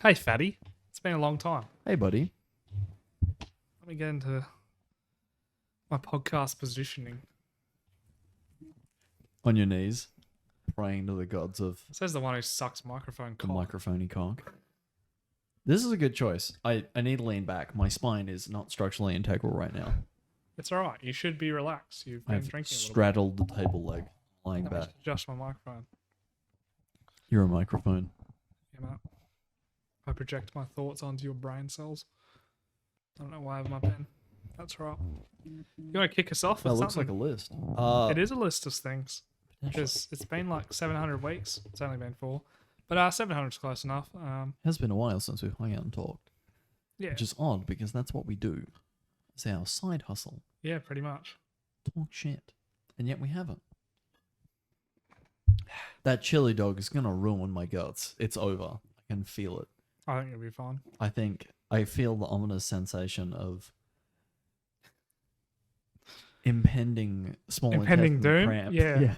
Hey, fatty. It's been a long time. Hey, buddy. Let me get into my podcast positioning. On your knees, praying to the gods of Says the one who sucks microphone the cock. microphony cock. This is a good choice. I need to lean back. My spine is not structurally integral right now. It's alright. You should be relaxed. You've been I've drinking a little straddled the table leg, lying bit. Let me back. adjust my microphone. You're a microphone. Yeah, mate. I project my thoughts onto your brain cells. I don't know why I have my pen. That's right. You want to kick us off? That with looks like a something? list. It is a list of things. Because it's been like 700 weeks. It's only been 4. But 700 is close enough. It has been a while since we've hung out and talked. Yeah. Which is odd because that's what we do. It's our side hustle. Yeah, pretty much. Talk shit. And yet we haven't. That chili dog is going to ruin my guts. It's over. I can feel it. I think it'll be fine. I feel the ominous sensation of impending Impending intestine doom? cramp. Yeah.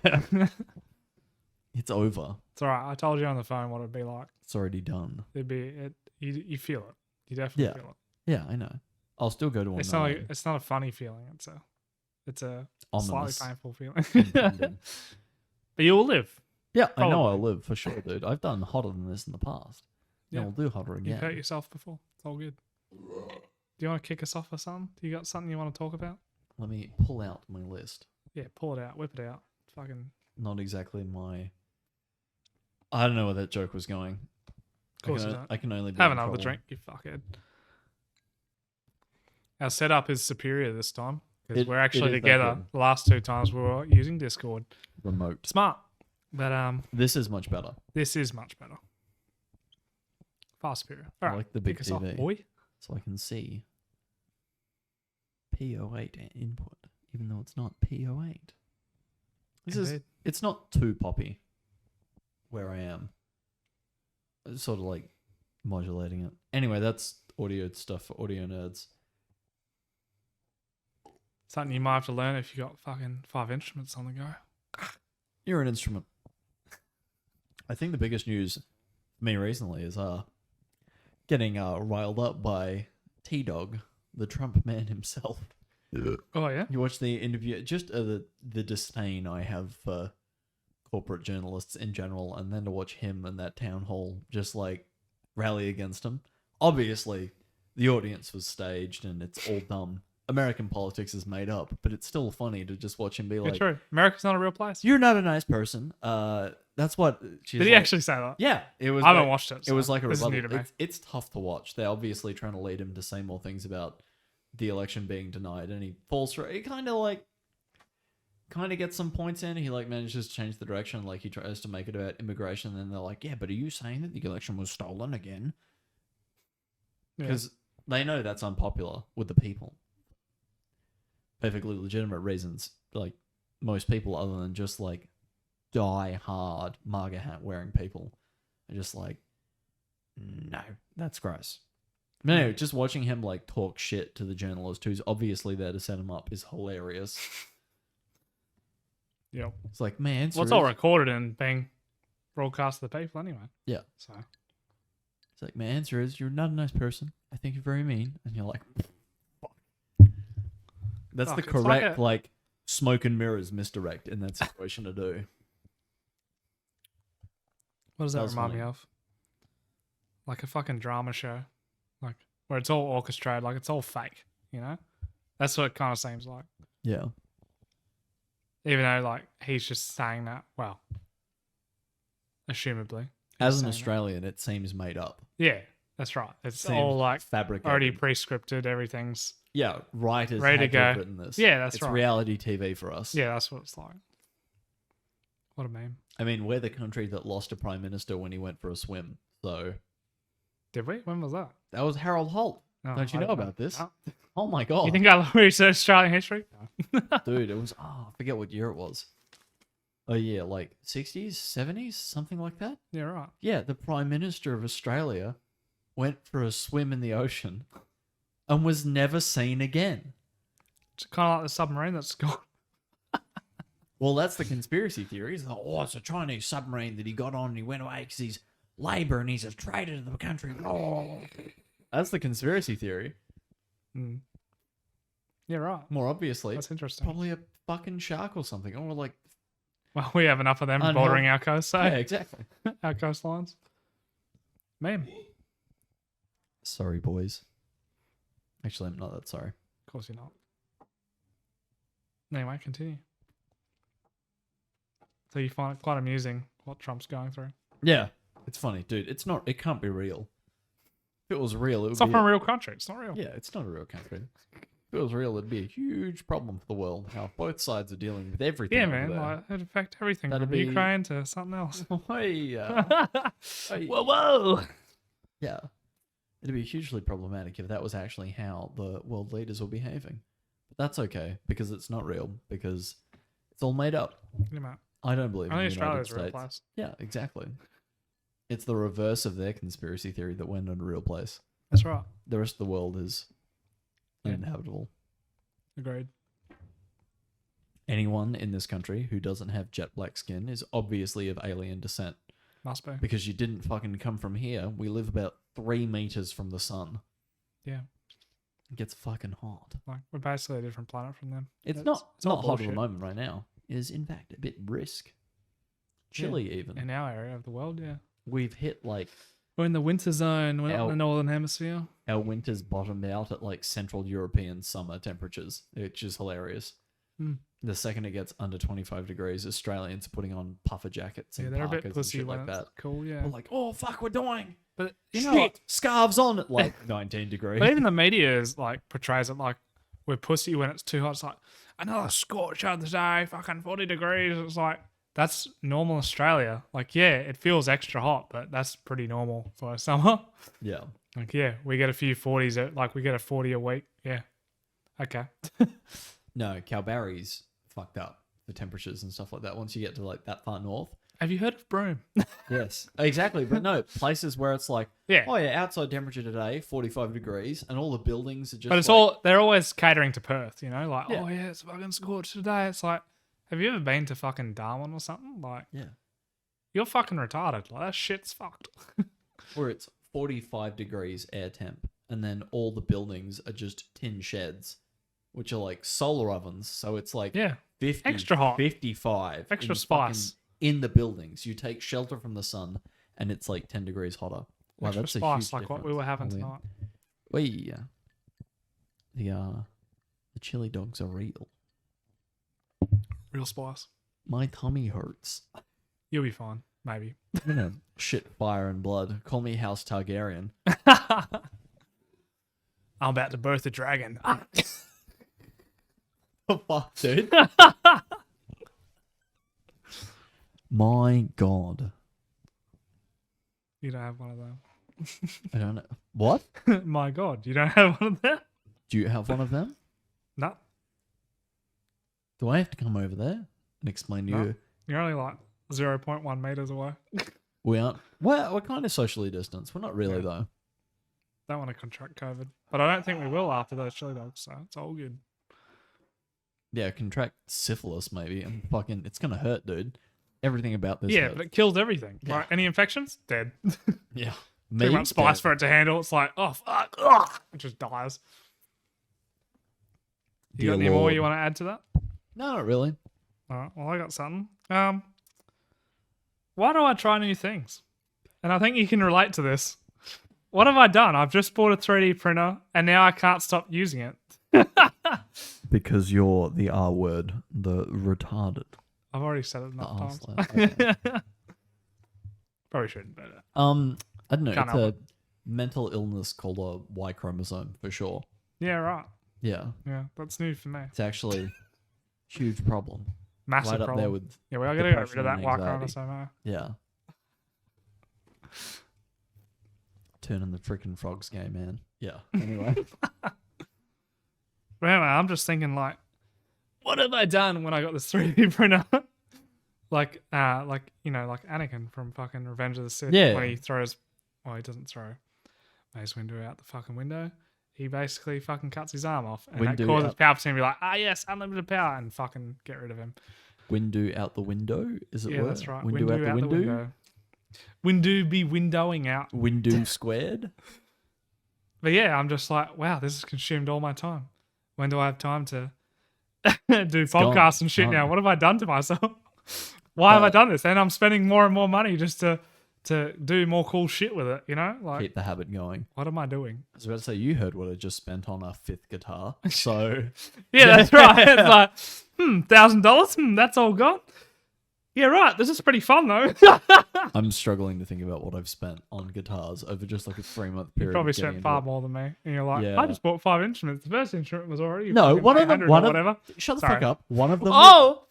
It's over. It's alright. I told you on the phone what it'd be like. It's already done. You feel it. You definitely Yeah. feel it. Yeah, I know. I'll still go to a It's not a funny feeling. It's a ominous. slightly painful feeling. Impending. But you will live. Yeah, I know Probably. I'll live for sure, dude. I've done hotter than this in the past. Yeah. And I'll do hotter You've hurt again. yourself before. It's all good. Do you want to kick us off or something? Do you got something you want to talk about? Let me pull out my list. Yeah, pull it out. Whip it out. Fucking. Not exactly my... I don't know where that joke was going. Of course you don't. I can only be Have in another trouble. drink, you fuckhead. Our setup is superior this time because It- we're it actually is that together. good. The last 2 times we were using Discord. Remote. Smart. But This is much better. this is much better. Far superior. I All right, like the big kick us off, TV. boy. So I can see P08 input, even though it's not P08. Indeed. It's not too poppy where I am. It's sort of like modulating it. Anyway, that's audio stuff for audio nerds. Something you might have to learn if you got fucking 5 instruments on the go. You're an instrument. I think the biggest news for me recently is getting riled up by T-Dog, the Trump man himself. Oh yeah. You watch the interview, just the disdain I have for corporate journalists in general, and then to watch him in that town hall just like rally against him. Obviously, the audience was staged and it's all dumb. American politics is made up, but it's still funny to just watch him be Yeah, like, true. America's not a real place. "You're not a nice person." That's what she's Did he like- actually say that? Yeah, it was. I haven't like- watched it. It was so like a this is new rebuttal. to me. It's tough to watch. They're obviously trying to lead him to say more things about the election being denied, and he falls for it. It kind of gets some points in. He like manages to change the direction. Like he tries to make it about immigration, and then they're like, "Yeah, but are you saying that the election was stolen again?" Yeah. Because they know that's unpopular with the people. Perfectly legitimate reasons. Like most people, other than just like die hard MAGA hat wearing people, are just like, no, that's gross. But anyway, just watching him like talk shit to the journalist who's obviously there to set him up is hilarious. Yep. It's like, man, Well, it's all recorded and being broadcast to the people anyway. Yeah. So It's like, my answer is, you're not a nice person. I think you're very mean. And you're like, fuck. That's Fuck, the it's like correct, a- like, smoke and mirrors misdirect in that situation to do. what does That that was remind me funny. of? Like a fucking drama show, like where it's all orchestrated, like it's all fake. You know, that's what it kind of seems like. Yeah. Even though like he's just saying that. Well, assumably. As he's an saying Australian, it seems made up. that. Yeah, that's right. It's Seems all like fabricated. already pre-scripted. Everything's Yeah, writers ready to had to have go. written this. Yeah, that's it's right. reality TV for us. Yeah, that's what it's like. What a meme. I mean, we're the country that lost a prime minister when he went for a swim. So Did we? When was that? that was Harold Holt. No, Don't you I know about this? No. Oh my god, You think I researched Australian history? No. dude! It was I forget what year it was. Oh yeah, like 60s, 70s, something like that. Yeah, right. Yeah, the Prime Minister of Australia went for a swim in the ocean and was never seen again. It's kind of like the submarine that's gone. Well, that's the conspiracy theory. It's like, oh, it's a Chinese submarine that he got on and he went away because he's labor and he's a traitor to the country. Oh. That's the conspiracy theory. Mm. Yeah, right. More obviously, That's interesting. probably a fucking shark or something. Or like, Well, we have enough of them bordering our coast, so yeah, exactly. our coastlines. Meme. Sorry, boys. Actually, I'm not that sorry. Of course you're not. Anyway, continue. So you find it quite amusing what Trump's going through. Yeah, it's funny, dude. It's not. It can't be real. If it was real, It's not from a real country. It's not real. Yeah, it's not a real country. If it was real, it'd be a huge problem for the world. How both sides are dealing with everything. Yeah, over man. there. Like, it'd affect everything That'd from be- Ukraine to something else. Hey, hey. Whoa. Yeah, it'd be hugely problematic if that was actually how the world leaders were behaving. But that's okay because it's not real because it's all made up. Yeah, man. I don't believe Only in the United Australia's a real States. place. Yeah, exactly. It's the reverse of their conspiracy theory that we're not a real place. That's right. The rest of the world is Yeah. uninhabitable. Agreed. Anyone in this country who doesn't have jet black skin is obviously of alien descent Must be. because you didn't fucking come from here. We live about 3 meters from the sun. Yeah. It gets fucking hot. Like, we're basically a different planet from them. It's all not hot at the bullshit. moment right now. It is in fact a bit brisk. Chilly even. In our area of the world, yeah. We've hit like We're in the winter zone. We're not in the northern hemisphere. our winters bottomed out at like Central European summer temperatures, which is hilarious. Hmm. The second it gets under 25 degrees, Australians are putting on puffer jackets and Yeah, they're a parkas bit and pussy shit when like it's that. cool, yeah. We're like, oh fuck, we're dying. But you Shit, know what? scarves on at like 19 degrees. But even the media is like portrays it like we're pussy when it's too hot. It's like another scorch of the day, fucking 40 degrees. It's like that's normal Australia. Like, yeah, it feels extra hot, but that's pretty normal for summer. Yeah. Like, yeah, we get a few 40s. Like, we get a 40 a week. Yeah. Okay. No, Kalbarri's fucked up the temperatures and stuff like that. Once you get to like that far north. Have you heard of Broome? Yes, exactly. But no, places where it's like, Yeah. oh yeah, outside temperature today, 45 degrees, and all the buildings are just. But it's like, all, they're always catering to Perth, you know? Like, Yeah. oh, yeah, it's fucking scorched today. It's like, have you ever been to fucking Darwin or something? Like, Yeah. you're fucking retarded. Like, that shit's fucked. Where it's 45 degrees air temp, and then all the buildings are just tin sheds, which are like solar ovens. So it's like Yeah. 50, Extra hot. 55. Extra in spice. fucking- In the buildings. You take shelter from the sun, and it's like 10 degrees hotter. Wow, Extra that's a spice, huge like what we difference. were having Holy- tonight. Wait, the chili dogs are real. Real spice. My tummy hurts. You'll be fine. Maybe. I'm gonna shit fire and blood. Call me House Targaryen. I'm about to birth a dragon. The fuck, dude? My God. You don't have one of them. I don't know. What? My God, you don't have one of them? Do you have one of them? No. Do I have to come over there and explain to No. you? You're only like 0.1 meters away. We aren't. We're kind of socially distanced. We're not really, Yeah. though. Don't want to contract COVID. But I don't think we will after those chili dogs, so it's all good. Yeah, contract syphilis, maybe. And fucking, it's gonna hurt, dude. Everything about this. Yeah, hurts. but it kills everything. Yeah. Right? Any infections? Dead. Yeah. Too much spice for it to handle. It's like, oh, fuck. Ugh. It just dies. You Dear got any more Lord. you want to add to that? No, not really. All right. Well, I got something. Why do I try new things? And I think you can relate to this. What have I done? I've just bought a 3D printer and now I can't stop using it. Because you're the R word, the retarded. I've already said it enough times. Okay. Probably shouldn't, but I don't know. Can't It's a help mental illness called a Y chromosome for sure. yeah, right. Yeah, Yeah, that's new for me. it's actually a huge problem. Massive right up problem. there with Yeah, we are going to get rid depression of that and Y anxiety. chromosome. yeah. Turning the freaking frogs game, man. Yeah. Anyway, But anyway, I'm just thinking like, what have I done when I got this 3D printer? like you know, like Anakin from fucking Revenge of the Sith. Yeah. When he throws, well, he doesn't throw Mace Windu out the fucking window. He basically fucking cuts his arm off, and that Windu causes out. Palpatine to be like, yes, unlimited power, and fucking get rid of him. Windu out the window. Is it? Yeah, word? that's right. Windu out the window. Window be windowing out. Window squared. But yeah, I'm just like, wow, this has consumed all my time. When do I have time to do podcasts and shit gone. now? What have I done to myself? Why have I done this? And I'm spending more and more money just to do more cool shit with it, you know? Like, Keep the habit going. what am I doing? I was about to say, you heard what I just spent on a 5th guitar. So Yeah, that's right. It's like, $1,000? That's all gone. Yeah, right. This is pretty fun though. I'm struggling to think about what I've spent on guitars over just like a 3-month period. You probably of getting spent into far it. more than me. And you're like, Yeah. I just bought 5 instruments. The first instrument was already No, fucking one of them, 800 or whatever. Shut the Sorry. fuck up. One of them. Oh!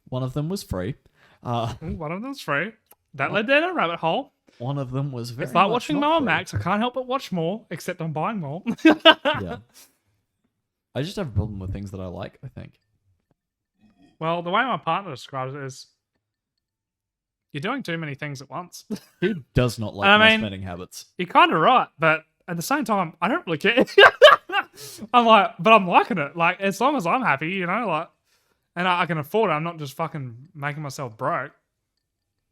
One of them was free. One of them's free. That led down a rabbit hole. One of them was very. It's like much watching not free. Mamamax. I can't help but watch more, except I'm buying more. Yeah. I just have a problem with things that I like, I think. Well, the way my partner describes it is, you're doing too many things at once. He does not like I my mean- spending habits. You're kind of right, but at the same time, I don't really care. I'm like, but I'm liking it. Like, as long as I'm happy, you know, like, and I can afford it. I'm not just fucking making myself broke.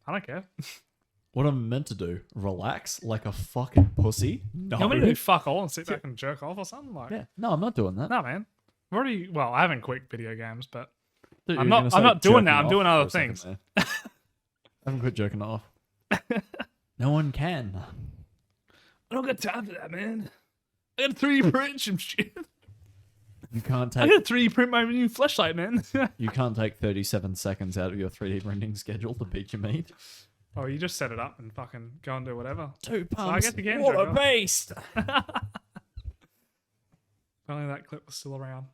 I don't care. What I'm meant to do? Relax like a fucking pussy? No. You want me to do fuck all and sit back and jerk off or something? Like, Yeah. No, I'm not doing that. no, man. I've already, well, I haven't quit video games, but Dude, I'm you're not- gonna I'm start not doing that, jerking I'm off doing for other a second things. there. I haven't quit jerking off. No one can. I don't got time for that, man. I got to 3D print some shit. You can't I take got to 3D print my new flashlight, man. you can't take 37 seconds out of your 3D printing schedule to beat your meat. Oh, you just set it up and fucking go and do whatever. 2 I pumps. get the game What joke, a huh? beast! If only that clip was still around.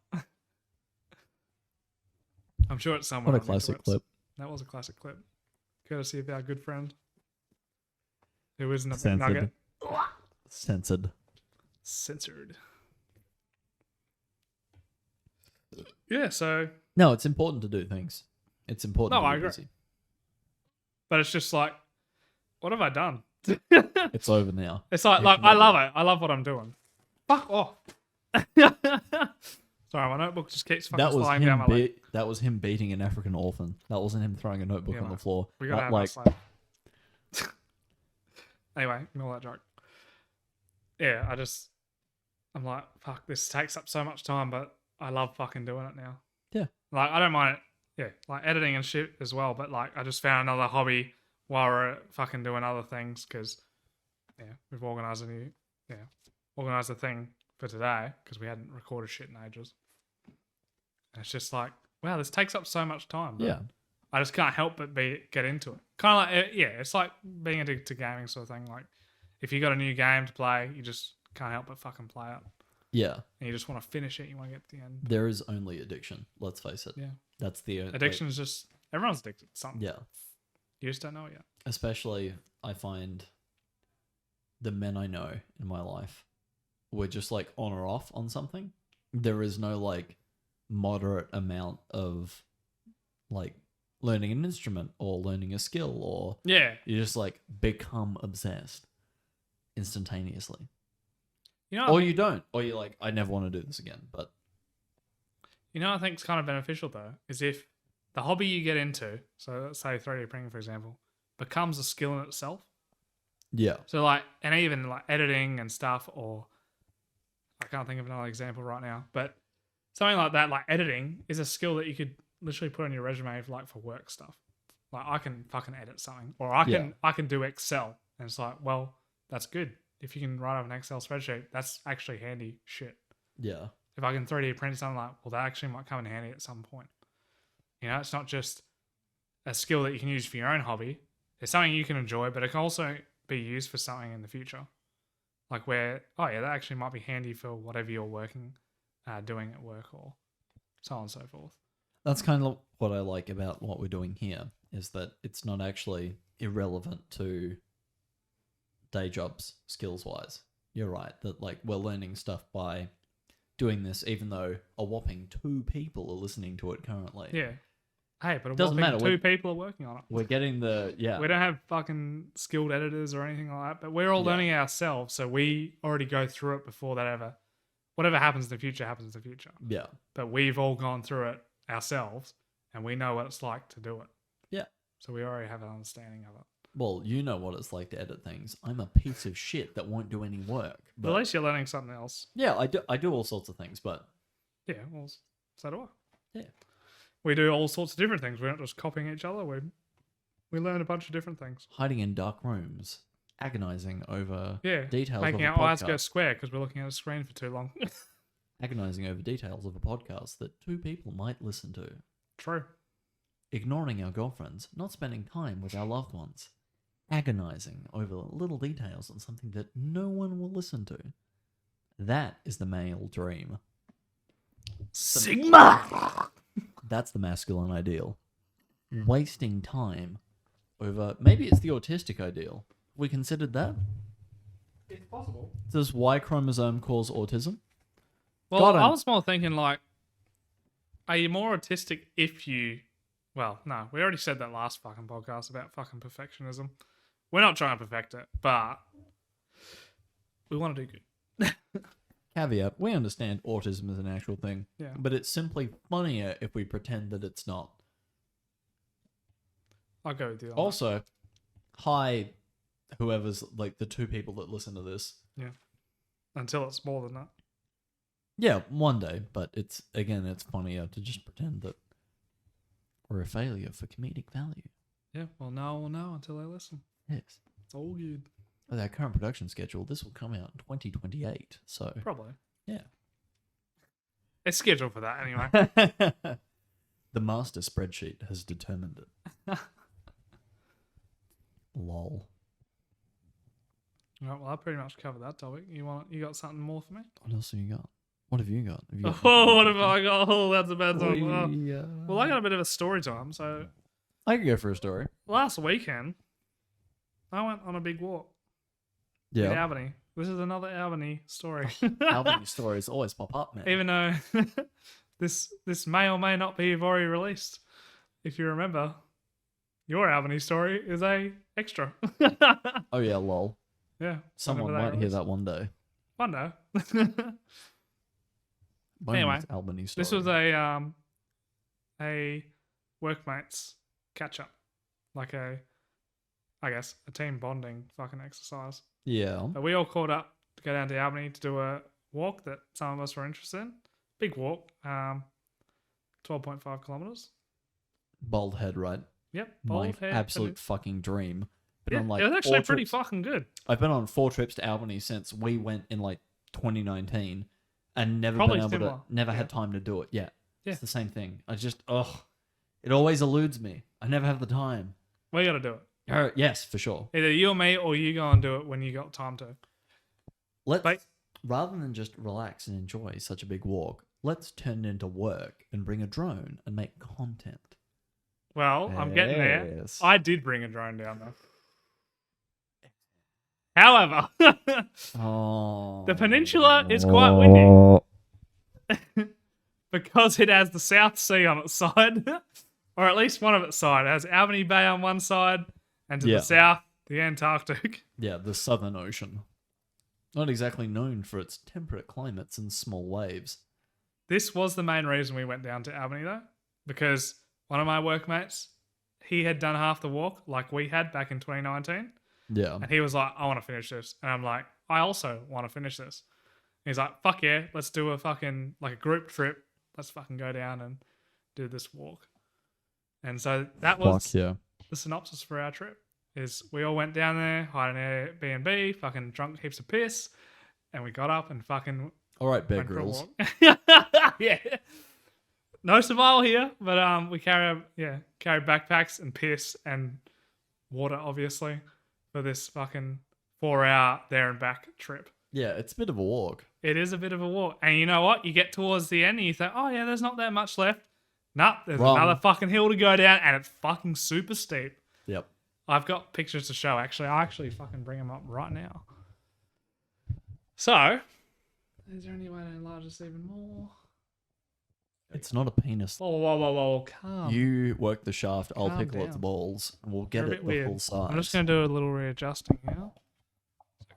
I'm sure it's somewhere. What a on classic interwebs. clip. That was a classic clip. Courtesy of our good friend, who isn't a big Censored. nugget. Censored. Censored. Yeah, so, No, it's important to do things. It's important No, to be I agree. busy. but it's just like, what have I done? It's over now. It's like, You like can I do love it. I love what I'm doing. Fuck off. Sorry, my notebook just keeps fucking That was flying down him. my leg. That was him beating an African orphan. That wasn't him throwing a notebook Yeah, on the mate. floor. We gotta That, have like, that slap. Anyway, ignore that joke. Yeah, I'm like, fuck, this takes up so much time, but I love fucking doing it now. Yeah. Like, I don't mind it. Yeah, like editing and shit as well, but like, I just found another hobby while we're fucking doing other things because, yeah, we've organized a thing for today because we hadn't recorded shit in ages. And it's just like, wow, this takes up so much time. But yeah. I just can't help but get into it. Kind of like, yeah, it's like being addicted to gaming sort of thing. Like, if you got a new game to play, you just can't help but fucking play it. Yeah. And you just want to finish it. You want to get to the end. There is only addiction. Let's face it. Yeah. That's the Addiction is just, everyone's addicted to something. Yeah. You just don't know it yet. Especially, I find the men I know in my life were just like on or off on something. There is no like moderate amount of like learning an instrument or learning a skill, or Yeah. you just like become obsessed instantaneously. You know, Or you don't. Or you're like, I never want to do this again. But you know what I think is kind of beneficial though, is if the hobby you get into, so let's say 3D printing, for example, becomes a skill in itself. yeah. So like, and even like editing and stuff, or I can't think of another example right now, but something like that, like editing is a skill that you could literally put on your resume for, like, for work stuff. Like, I can fucking edit something, or I can do Excel, and it's like, well, that's good. If you can write up an Excel spreadsheet, that's actually handy shit. Yeah. If I can 3D print something, like, well, that actually might come in handy at some point. You know, it's not just a skill that you can use for your own hobby. It's something you can enjoy, but it can also be used for something in the future. Like where, oh yeah, that actually might be handy for whatever you're working, doing at work, or so on and so forth. That's kind of what I like about what we're doing here, is that it's not actually irrelevant to day jobs skills wise. You're right, that like we're learning stuff by doing this, even though a whopping 2 people are listening to it currently. Yeah. Hey, but Doesn't matter. 2 people are working on it. We're getting the, yeah. We don't have fucking skilled editors or anything like that, but we're all learning ourselves, so we already go through it before that ever. Whatever happens in the future happens in the future. Yeah. But we've all gone through it ourselves, and we know what it's like to do it. Yeah. So we already have an understanding of it. Well, you know what it's like to edit things. I'm a piece of shit that won't do any work. But at least you're learning something else. Yeah, I do all sorts of things, but Yeah, well, so do I. yeah. We do all sorts of different things. We're not just copying each other. We learn a bunch of different things. Hiding in dark rooms, agonizing over Yeah, details making of a our eyes go podcast. square because we're looking at a screen for too long. Agonizing over details of a podcast that 2 people might listen to. True. Ignoring our girlfriends, not spending time with our loved ones. Agonizing over little details on something that no one will listen to. That is the male dream. Sigma! That's the masculine ideal. Wasting time over... Maybe it's the autistic ideal. We considered that? It's possible. Does Y chromosome cause autism? Well, God, I I'm- was more thinking like, are you more autistic if you... Well, no, we already said that last fucking podcast about fucking perfectionism. We're not trying to perfect it, but we want to do good. Caveat, we understand autism is an actual thing. Yeah. But it's simply funnier if we pretend that it's not. I'll go with you on that. Also, hi, whoever's like the 2 people that listen to this. Until it's more than that. Yeah, one day, but it's funnier to just pretend that we're a failure for comedic value. Yeah, well, no one will know until they listen. Yes. It's all good. With our current production schedule, this will come out in 2028, so... Probably. Yeah. It's scheduled for that anyway. The master spreadsheet has determined it. Lol. Right, well, I pretty much covered that topic. You got something more for me? What else have you got? What have you got? Have you got Oh, what have I got? Oh, that's a bad time. Oh. yeah. Well, I got a bit of a story time. So I could go for a story. last weekend, I went on a big walk in Yeah. Albany. This is another Albany story. Albany stories always pop up, man. Even though this may or may not be already released. If you remember, your Albany story is a extra. Oh yeah, lol. Yeah. Someone whenever might hear released. that one day. One day. Bonus Anyway, Albany story. This was a workmates catch up, like I guess a team bonding fucking exercise. Yeah. But we all caught up to go down to Albany to do a walk that some of us were interested in. Big walk, 12.5 kilometers. Bald head, right? Yep, My bald head. absolute fucking dream. Been Yeah, on like it was actually 4 pretty trips. fucking good. I've been on 4 trips to Albany since we went in like 2019 and never Probably been able similar. to never Yeah. had time to do it. Yeah. Yeah. It's the same thing. I just it always eludes me. I never have the time. We got to do it. Yes, for sure. Either you or me, or you go and do it when you got time to. Let's But- rather than just relax and enjoy such a big walk, let's turn it into work and bring a drone and make content. Well, I'm getting there. Yes. I did bring a drone down though. However, Oh. the peninsula is quite windy because it has the South Sea on its side, or at least one of its side. It has Albany Bay on one side, and to Yeah. the south, the Antarctic. Yeah, the Southern Ocean. Not exactly known for its temperate climates and small waves. This was the main reason we went down to Albany though, because one of my workmates, he had done half the walk like we had back in 2019. Yeah. And he was like, I want to finish this. And I'm like, I also want to finish this. And he's like, fuck yeah, let's do a fucking, like a group trip. Let's fucking go down and do this walk. And so that was yeah. the synopsis for our trip. Is we all went down there, hired an Airbnb, fucking drunk heaps of piss. And we got up and fucking All right, Bear went for a Grylls. walk. Yeah. No survival here, but we carry backpacks and piss and water, obviously, for this fucking 4-hour there and back trip. Yeah, it's a bit of a walk. It is a bit of a walk. And you know what? You get towards the end and you think, oh yeah, there's not that much left. Nah, there's Wrong. another fucking hill to go down and it's fucking super steep. Yep. I've got pictures to show, actually. I'll actually fucking bring them up right now. So, is there any way to enlarge this even more? It's not a penis. Whoa, calm. You work the shaft, I'll Calm pickle its down. balls, and we'll You're get a it bit the weird. full size. I'm just going to do a little readjusting now.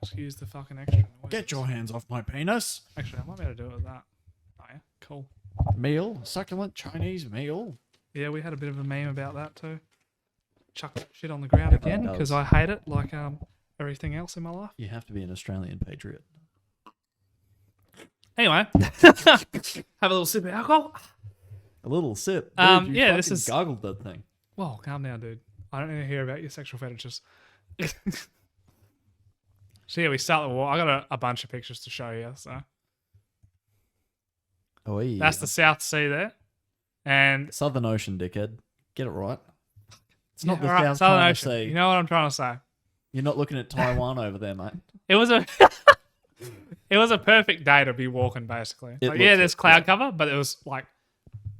Excuse the fucking extra noise. Get your hands off my penis. Actually, I might be able to do it with that. Oh yeah, cool. Meal, succulent Chinese meal. Yeah, we had a bit of a meme about that too. chuck that shit on the ground again because does. I hate it like everything else in my life. You have to be an Australian patriot. Anyway, have a little sip of alcohol. A little sip. Dude, you yeah, this fucking is- gargled that thing. Whoa, calm down, dude. I don't need to hear about your sexual fetishes. So yeah, we start the walk. I got a bunch of pictures to show you. So Oh, yeah. that's the South Sea there, and Southern Ocean, dickhead. Get it right. It's not the all right, South Southern China Ocean. Sea. You know what I'm trying to say? You're not looking at Taiwan over there, mate. It was a it was a perfect day to be walking. Basically, It like, yeah, looks there's it, cloud yeah. cover, but it was like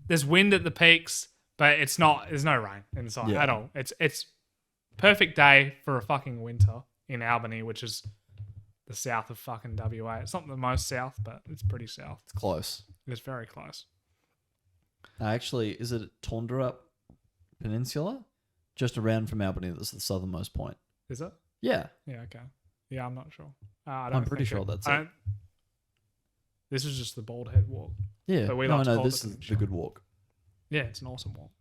there's wind at the peaks, but it's not. There's no rain inside Yeah. at all. It's perfect day for a fucking winter in Albany, which is the south of fucking WA. It's not the most south, but it's pretty south. It's close. It's very close. Actually, is it Tundra Peninsula? Just around from Albany, that's the southernmost point. Is it? Yeah. Yeah. Okay. Yeah, I'm not sure. I don't I'm pretty think sure that's I it. don't- This is just the Bald Head Walk. Yeah. But we no, like to no, call it this the is the peninsula. good walk. Yeah, it's an awesome walk.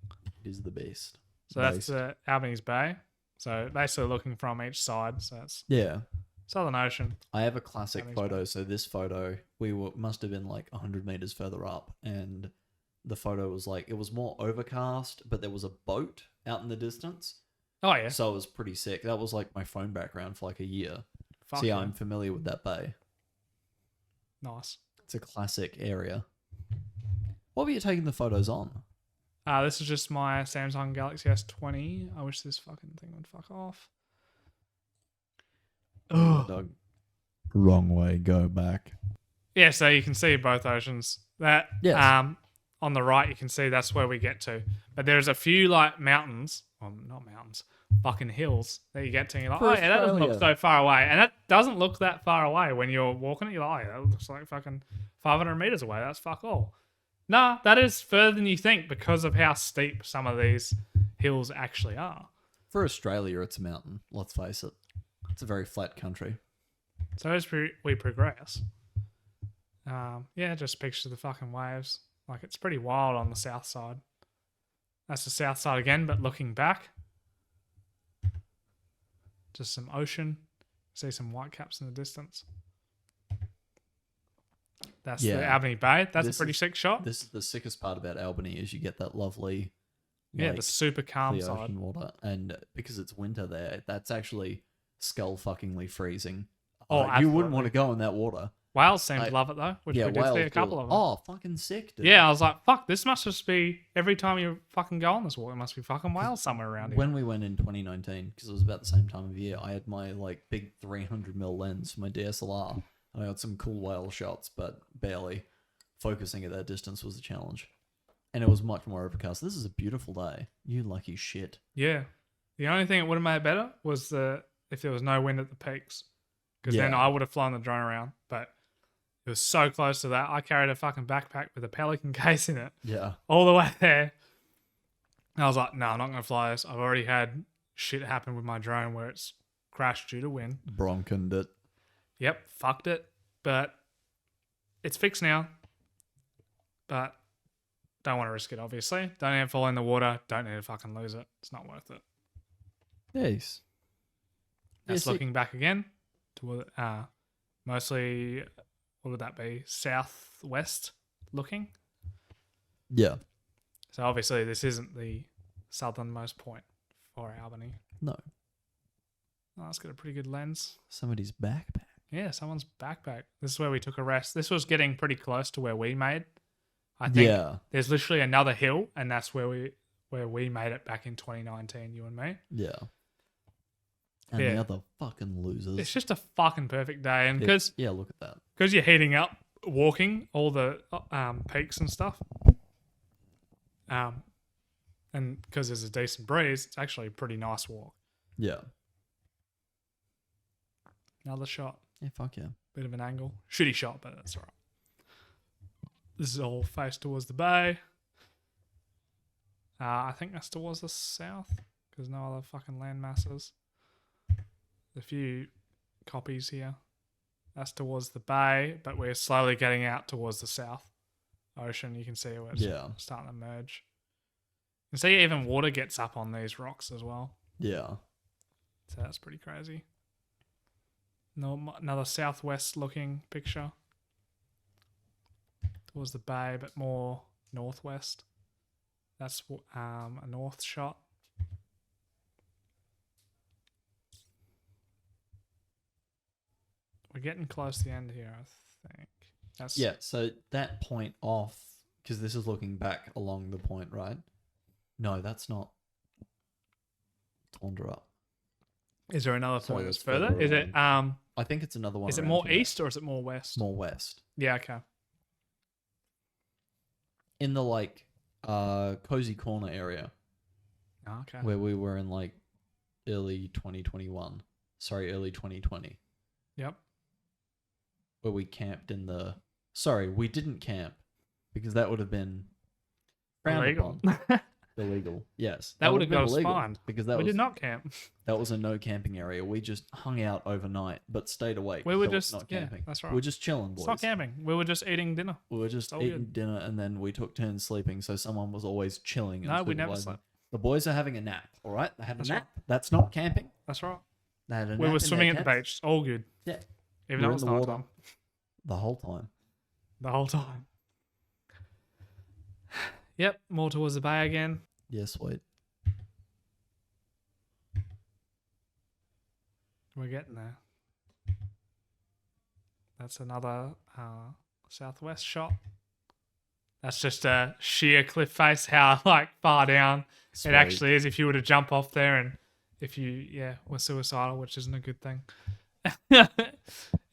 It is the best. So that's Albany's Bay. So basically looking from each side. So that's Yeah. Southern Ocean. I have a classic Albany's photo. So this photo, must have been like 100 meters further up, and the photo was like it was more overcast, but there was a boat out in the distance, Oh yeah. so it was pretty sick. That was like my phone background for like a year. Fuck So yeah, yeah. I'm familiar with that bay. Nice. It's a classic area. What were you taking the photos on? This is just my Samsung Galaxy S20. I wish this fucking thing would fuck off. Ugh. Dog. Wrong way. Go back. Yeah, so you can see both oceans. That Yes. on the right you can see that's where we get to. But there's a few like mountains, well not mountains, fucking hills that you get to and you're like, For oh yeah, that doesn't look Australia. so far away. And that doesn't look that far away when you're walking it, you're like, oh yeah, that looks like fucking 500 meters away. That's fuck all. Nah, that is further than you think because of how steep some of these hills actually are. For Australia, it's a mountain. Let's face it. It's a very flat country. So as we progress, yeah, just picture the fucking waves. Like it's pretty wild on the south side. That's the south side again, but looking back, just some ocean. See some white caps in the distance. That's Yeah. the Albany Bay. That's This a pretty is- sick shot. This is the sickest part about Albany is you get that lovely, Yeah, like, the super calm clear side. ocean water, and because it's winter there, that's actually skull fuckingly freezing. Oh, you absolutely. wouldn't want to go in that water. Whales seem I- to love it though, which yeah, we did whales see a do. couple of them. Oh, fucking sick, dude. Yeah, I was like, fuck, this must just be every time you fucking go on this walk, there must be fucking whales somewhere around here. When we went in 2019, because it was about the same time of year, I had my like big 300mm lens for my DSLR. And I got some cool whale shots, but barely. Focusing at that distance was a challenge. And it was much more overcast. This is a beautiful day. You lucky shit. Yeah. The only thing it would have made better was if there was no wind at the peaks. Because then Yeah. I would have flown the drone around. But it was so close to that. I carried a fucking backpack with a Pelican case in it Yeah. all the way there. And I was like, no, I'm not going to fly this. I've already had shit happen with my drone where it's crashed due to wind. Bronkened it. Yep, fucked it. But it's fixed now. But don't want to risk it, obviously. Don't need to fall in the water. Don't need to fucking lose it. It's not worth it. Yes. That's Yeah, see- looking back again to mostly, what would that be? Southwest looking. Yeah. So obviously this isn't the southernmost point for Albany. No. Oh, it's got a pretty good lens. Somebody's backpack. Yeah, someone's backpack. This is where we took a rest. This was getting pretty close to where we made. I think Yeah. there's literally another hill, and that's where we made it back in 2019, you and me. Yeah. And Yeah. the other fucking losers. It's just a fucking perfect day, and because Yeah, look at that. you're heating up, walking all the peaks and stuff, and because there's a decent breeze, it's actually a pretty nice walk. Yeah. Another shot, Yeah, fuck yeah. bit of an angle, shitty shot, but that's all right. This is all face towards the bay. I think that's towards the south because no other fucking land masses. A few copies here. That's towards the bay, but we're slowly getting out towards the south ocean. You can see where it's Yeah. starting to merge. You can see even water gets up on these rocks as well. Yeah. So that's pretty crazy. No, another southwest looking picture. Towards the bay, but more northwest. That's a north shot. We're getting close to the end here, I think. That's Yeah, so that point off, because this is looking back along the point, right? No, that's not Tundra up. Is there another Sorry, point that's that's further? further Is it I think it's another one. is it around more here. east or is it more west? More west. Yeah, okay. In the like cozy corner area Oh, okay. where we were in like early 2021. Sorry, early 2020. Yep. Where we camped in the... Sorry, we didn't camp because that would have been frowned Illegal. upon. Illegal. Yes. That would have been got us illegal fined. because that We was did not camp. that was a no camping area. We just hung out overnight but stayed awake. We were so it's just not yeah, camping. that's We right. were just chilling, boys. It's not camping. We were just eating dinner. We were just So eating good. dinner and then we took turns sleeping, so someone was always chilling. And No, we never supervising. slept. The boys are having a nap, all right? They had a That's nap. That's not camping. That's right. They had a nap We were in swimming their at the tent beach. All good. Yeah. Even We though were it's in the night water. time. the whole time. The whole time. Yep, more towards the bay again. Yeah, sweet. We're getting there. That's another southwest shot. That's just a sheer cliff face. How like far down Sweet. it actually is. If you were to jump off there, and if you were suicidal, which isn't a good thing.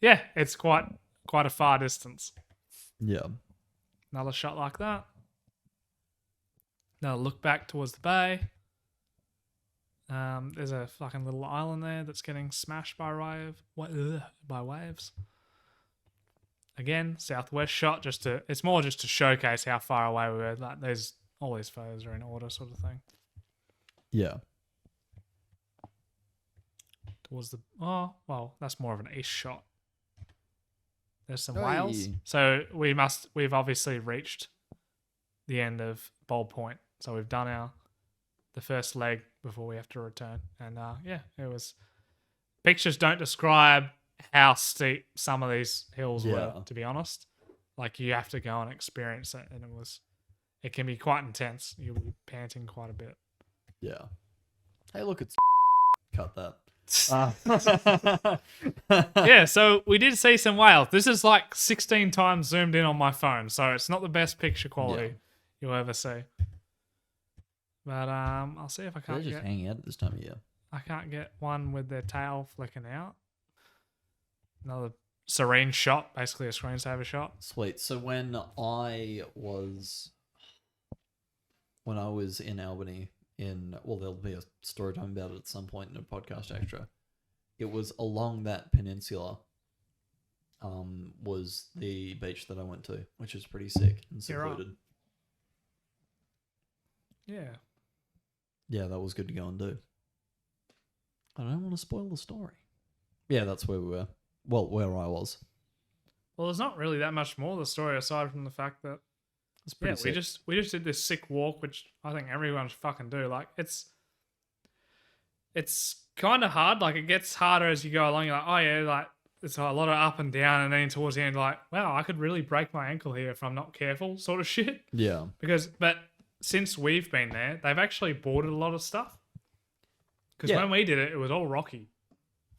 Yeah, it's quite a far distance. Yeah. Another shot like that. Now look back towards the bay. There's a fucking little island there that's getting smashed by waves. Again, southwest shot. It's more just to showcase how far away we were. Like there's all these photos are in order, sort of thing. Yeah. Towards the that's more of an east shot. There's some Hey. whales. So we've obviously reached the end of Bold Point. So we've done the first leg before we have to return. And it was pictures don't describe how steep some of these hills were, to be honest. Like you have to go and experience it, and it can be quite intense. You'll be panting quite a bit. Yeah. Hey, look, it's cut that. Yeah, so we did see some whales. This is like 16 times zoomed in on my phone, so it's not the best picture quality you'll ever see. But I'll see if I They're can't just hanging out at this time of year. I can't get one with their tail flicking out. Another serene shot, basically a screensaver shot. Sweet. So when I was in Albany there'll be a story time about it at some point in a podcast extra. It was along that peninsula was the beach that I went to, which is pretty sick and You're right. secluded. Yeah. Yeah, that was good to go and do. I don't want to spoil the story. Yeah, that's where we were. Well, where I was. Well, there's not really that much more to the story aside from the fact that It's pretty sick. we just did this sick walk, which I think everyone should fucking do. Like it's kind of hard. Like it gets harder as you go along. You're like, oh yeah, like it's a lot of up and down, and then towards the end, like, wow, I could really break my ankle here if I'm not careful, sort of shit. Yeah. But since we've been there, they've actually boarded a lot of stuff. Because Yeah. when we did it, it was all rocky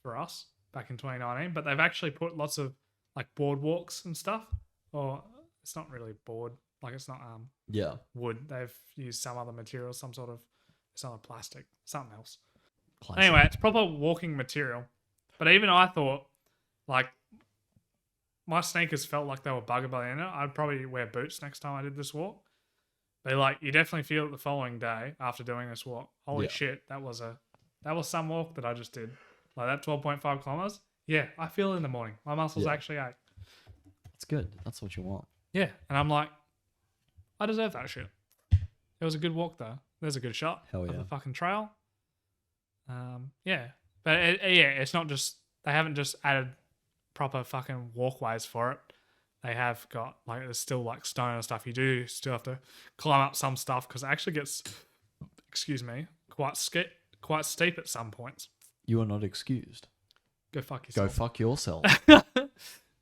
for us back in 2019. But they've actually put lots of like boardwalks and stuff. Or it's not really board, like it's not Yeah. wood. They've used some other material, some sort of it's not a plastic, something else. Classic. Anyway, it's proper walking material. But even I thought, like, my sneakers felt like they were buggered by the end of it. I'd probably wear boots next time I did this walk. But like, you definitely feel it the following day after doing this walk. Holy Yeah. shit, that was some walk that I just did. Like that 12.5 kilometers. Yeah, I feel it in the morning. My muscles Yeah. actually ache. That's good. That's what you want. Yeah, and I'm like, I deserve that shit. It was a good walk though. There's a good shot Hell of yeah. the fucking trail. Yeah, but it's not just they haven't just added proper fucking walkways for it. They have got like there's still like stone and stuff. You do still have to climb up some stuff because it actually gets, excuse me, quite quite steep at some points. You are not excused. Go fuck Go yourself. fuck yourself.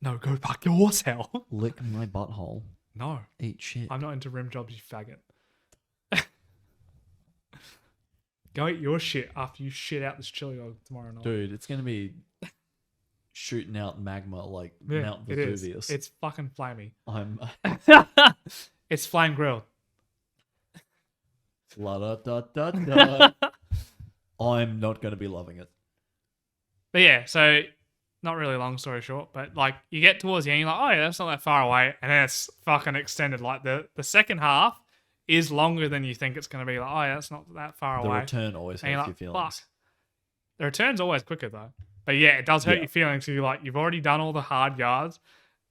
No, go fuck yourself. Lick my butthole. No, Eat shit. I'm not into rim jobs, you faggot. Go eat your shit after you shit out this chili dog tomorrow night. Dude, it's going to be shooting out magma like Yeah, Mount it is. Vesuvius. It's fucking flamey. I'm It's flame grilled. la da da da da. I'm not going to be loving it. But yeah, so not really long story short, but like you get towards the end, you're like, oh yeah, that's not that far away, and then it's fucking extended. Like the second half is longer than you think it's going to be. Like, oh yeah, that's not that far The away. return always And you're hurts your like, feelings. fuck. The return's always quicker though. But yeah, it does hurt Yeah. your feelings. So you're like, you've already done all the hard yards,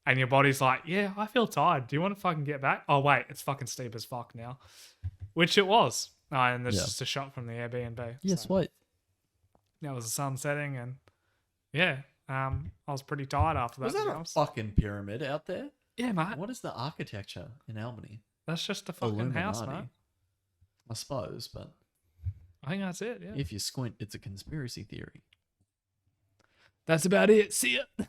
and your body's like, yeah, I feel tired. Do you want to fucking get back? Oh wait, it's fucking steep as fuck now, which it was. And there's Yeah. just a shot from the Airbnb. Yes, so. wait. That was the sun setting, and yeah, I was pretty tired after that. Was to that be a honest. fucking pyramid out there? Yeah, mate. What is the architecture in Albany? That's just a fucking house, mate. I suppose, but I think that's it. Yeah, if you squint, it's a conspiracy theory. that's about it. See ya.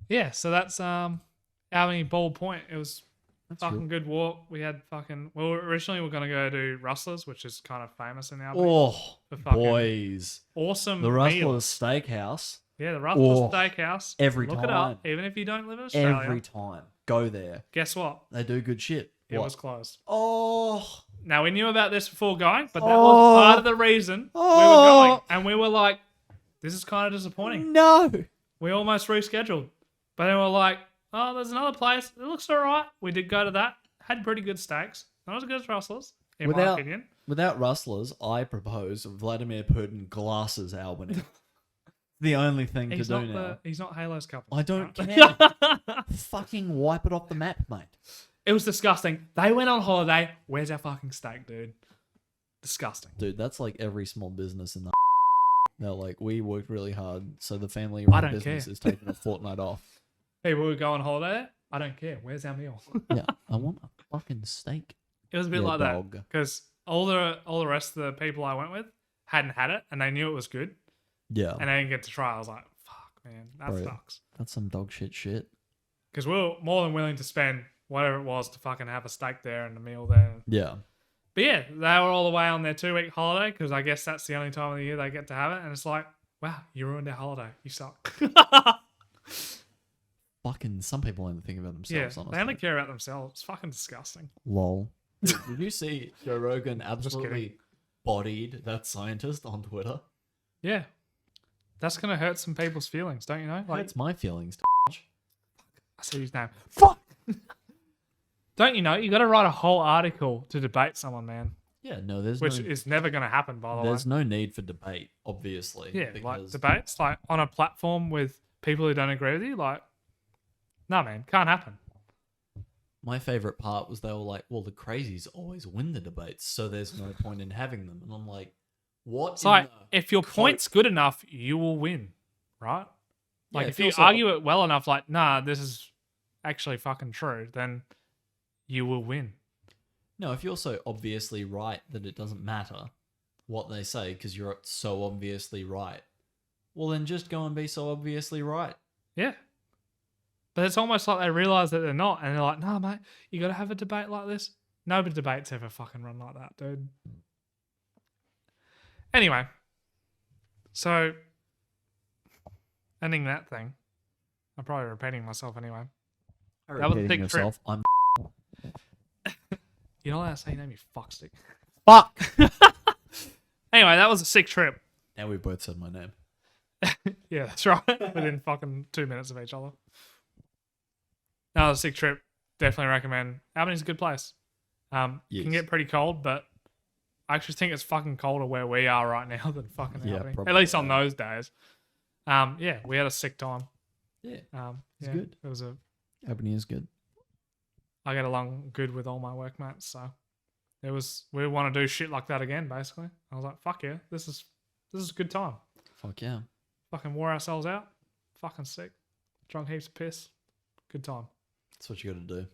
Yeah, so that's Albany Ball Point. It was That's fucking real. good walk. We had fucking. Well, originally we are gonna go do Rustlers, which is kind of famous in Albany. Oh, The fucking boys. awesome The meals. Rustler's Steakhouse. Yeah, the Rustlers Oh, Steakhouse. every Look time. it up, even if you don't live in Australia. Every time. Go there. Guess what? They do good shit. It What? was closed. Oh. Now we knew about this before going, but that Oh. was part of the reason we were Oh. going, and we were like, "This is kind of disappointing." No. We almost rescheduled, but then we're like, "Oh, there's another place. It looks alright." We did go to that. Had pretty good steaks. Not as good as Rustlers, in my opinion. Without Rustlers, I propose Vladimir Putin glasses Albany. The only thing He's to do not now. he's not Halo's couple. I don't care. Fucking wipe it off the map, mate. It was disgusting. They went on holiday. Where's our fucking steak, dude? Disgusting. Dude, that's like every small business in the they're like, we worked really hard, so the family I run don't business care. is taking a fortnight off. People would go on holiday. I don't care. Where's our meal? Yeah, I want a fucking steak. It was a bit Yeah, like dog. that because all the rest of the people I went with hadn't had it and they knew it was good Yeah, and they didn't get to try. I was like, "Fuck, man, that Bro. sucks." that's some dog shit. Because we were more than willing to spend whatever it was to fucking have a steak there and a meal there. Yeah, But yeah, they were all away on their 2-week holiday because I guess that's the only time of the year they get to have it. And it's like, wow, you ruined their holiday. You suck. fucking some people only think about Yeah, themselves. Honestly, they only care about themselves. It's fucking disgusting. lol. Did you see Joe Rogan kidding. absolutely bodied that scientist on Twitter? Yeah. That's going to hurt some people's feelings, don't you know? Like, Hurts my feelings. I see his name. Fuck! Don't you know? You got to write a whole article to debate someone, man. Yeah, no, there's Which no, is never going to happen, by the way. there's no need for debate, obviously. Yeah, like because debates, like on a platform with people who don't agree with you, like, no, man, can't happen. my favorite part was they were like, well, the crazies always win the debates, so there's no point in having them. And I'm like, what? It's in like, the if your quote- point's good enough, you will win, right? Like, Yeah, if it you feels like- argue it well enough, like, nah, this is actually fucking true, then you will win. No, if you're so obviously right that it doesn't matter what they say because you're so obviously right, well, then just go and be so obviously right. Yeah. But it's almost like they realize that they're not, and they're like, nah, mate, you got to have a debate like this. No debates ever fucking run like that, dude. Anyway, so ending that thing. I'm probably repeating myself anyway. That was a Repeating big trip. yourself, I'm You're not allowed to say your name, you fuckstick. fuck. Anyway, that was a sick trip. Now we both said my name. Yeah, that's right. Within fucking 2 minutes of each other. That was a sick trip. Definitely recommend. Albany's a good place. Can Yes. get pretty cold, but I actually think it's fucking colder where we are right now than fucking Yeah, Albany. probably, At least on yeah. those days. Yeah, we had a sick time. Yeah, It's good. It was Albany is good. I get along good with all my workmates, so we want to do shit like that again. Basically, I was like, fuck yeah, this is a good time. Fuck yeah. Fucking wore ourselves out. Fucking sick. Drunk heaps of piss. Good time. That's what you got to do.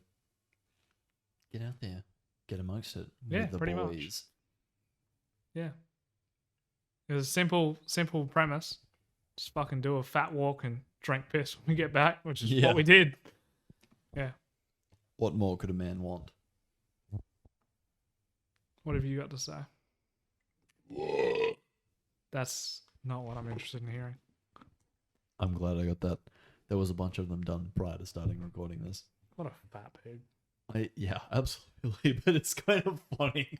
Get out there. Get amongst it. Yeah, with the pretty much. boys. Yeah. It was a simple premise. Just fucking do a fat walk and drink piss when we get back, which is Yeah. what we did. Yeah. What more could a man want? What have you got to say? That's not what I'm interested in hearing. I'm glad I got that. There was a bunch of them done prior to starting recording this. What a fat pig. Yeah, absolutely. But it's kind of funny.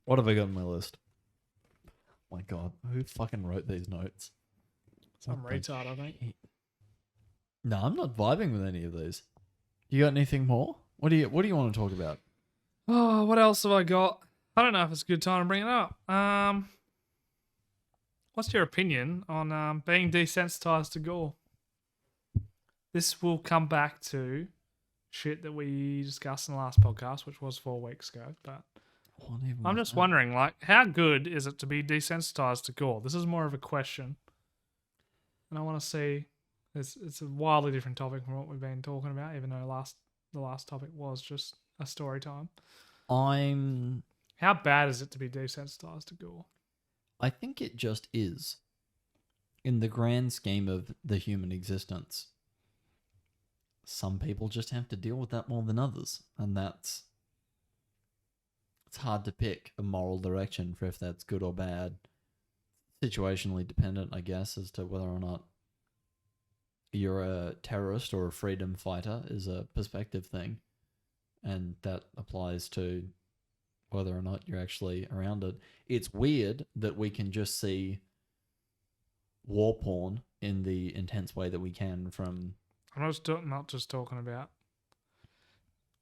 What have I got on my list? Oh my God, who fucking wrote these notes? Some What the retard, I think. shit? No, I'm not vibing with any of these. You got anything more? What do you want to talk about? Oh, what else have I got? I don't know if it's a good time to bring it up. What's your opinion on being desensitized to gore? This will come back to shit that we discussed in the last podcast, which was 4 weeks ago. But I'm just wondering, like, how good is it to be desensitized to gore? This is more of a question, and I want to see. It's a wildly different topic from what we've been talking about, even though the last topic was just a story time. How bad is it to be desensitized to gore? I think it just is. In the grand scheme of the human existence, some people just have to deal with that more than others. And it's hard to pick a moral direction for if that's good or bad. Situationally dependent, I guess, as to whether or not you're a terrorist or a freedom fighter is a perspective thing. And that applies to whether or not you're actually around it. It's weird that we can just see war porn in the intense way that we can from... I'm not just talking about...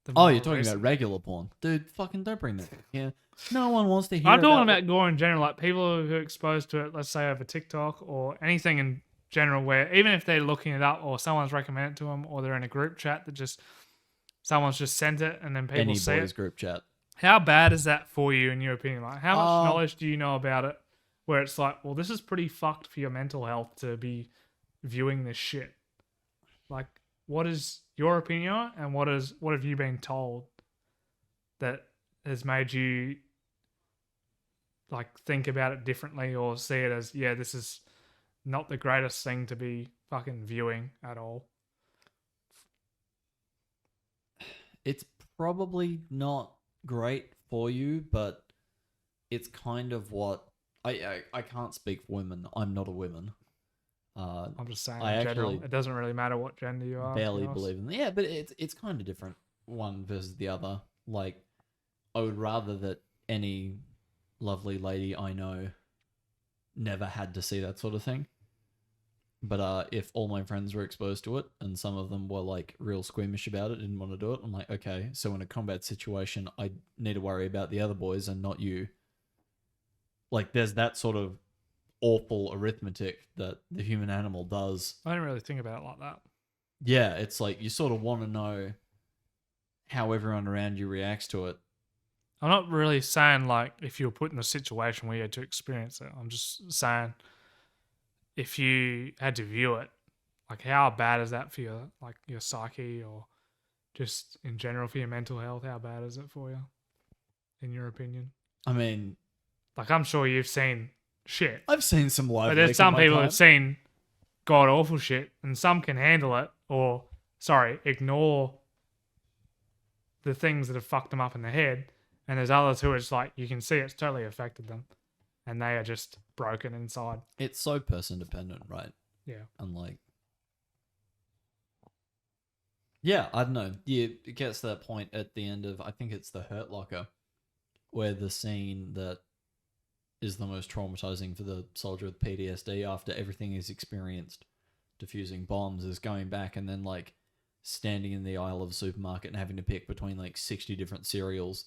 you're talking about regular porn. Dude, fucking don't bring that. Yeah. No one wants to hear I'm talking about gore in general, like people who are exposed to it, let's say over TikTok or anything in general, where even if they're looking it up or someone's recommended it to them or they're in a group chat that just... Someone's just sent it and then people any see boys it. Group chat. How bad is that for you in your opinion? Like, how much knowledge do you know about it where it's like, well, this is pretty fucked for your mental health to be viewing this shit? Like, what is your opinion on it, and what have you been told that has made you like think about it differently or see it as, yeah, this is not the greatest thing to be fucking viewing at all? It's probably not great for you, but it's kind of what... I can't speak for women. I'm not a woman. I'm just saying I in general, actually it doesn't really matter what gender you are. barely believe in... Yeah, but it's kind of different one versus the other. Like, I would rather that any lovely lady I know never had to see that sort of thing. But if all my friends were exposed to it and some of them were like real squeamish about it, didn't want to do it, I'm like, okay, so in a combat situation, I need to worry about the other boys and not you. Like, there's that sort of awful arithmetic that the human animal does. I didn't really think about it like that. Yeah, it's like you sort of want to know how everyone around you reacts to it. I'm not really saying like if you were put in a situation where you had to experience it. I'm just saying if you had to view it, like how bad is that for your psyche or just in general for your mental health? How bad is it for you, in your opinion? I mean, like I'm sure you've seen shit, I've seen some live. but there's some people who've seen god awful shit, and some can handle it or ignore the things that have fucked them up in the head, and there's others who are just like you can see it's totally affected them. And they are just broken inside. It's so person dependent, right? Yeah. And like, yeah, I don't know. Yeah, it gets to that point at the end of, I think it's The Hurt Locker, where the scene that is the most traumatizing for the soldier with PTSD after everything he's experienced defusing bombs is going back and then like standing in the aisle of a supermarket and having to pick between like 60 different cereals.